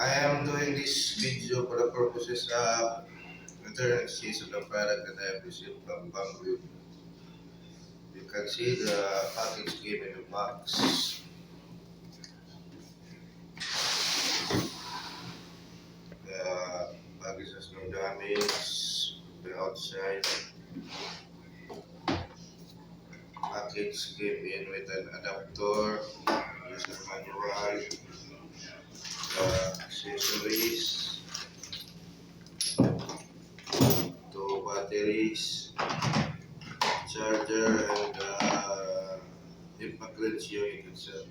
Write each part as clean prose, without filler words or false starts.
I am doing this video for the purposes of return exchange of the product that I have received from Bangood. You can see the package came in the box. The package has no damage. The outside package came in with an adapter, user manual, accessories, two batteries, charger, and impact lens unit itself.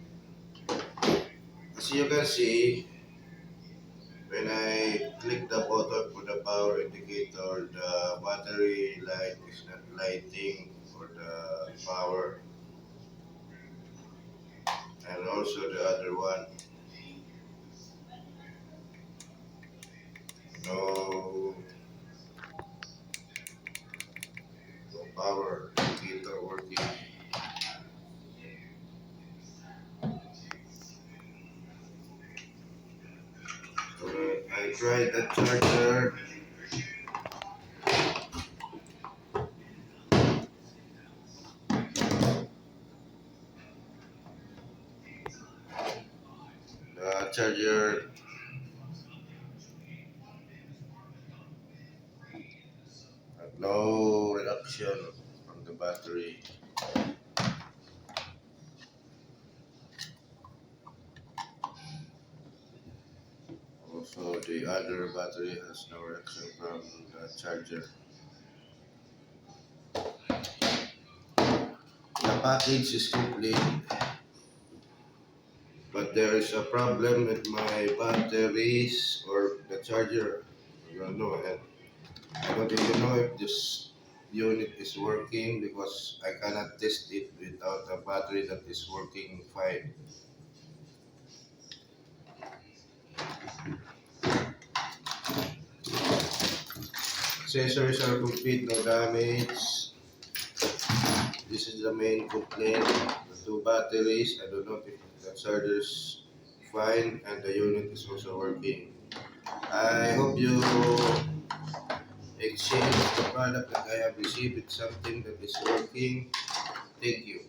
As you can see, when I click the button for the power indicator, the battery light is not lighting for the power, and also the other one, no, no power indicator working. So I tried the charger. The charger had no reduction from the battery. Also, the other battery has no reaction from the charger. The package is complete, but there is a problem with my batteries or the charger. I don't know, and I don't even know if this unit is working because I cannot test it without a battery that is working fine. Accessories are complete, no damage. This is the main complaint. The two batteries, I don't know if the charger is fine and the unit is also working. I hope you exchange the product that I have received with something that is working. Thank you.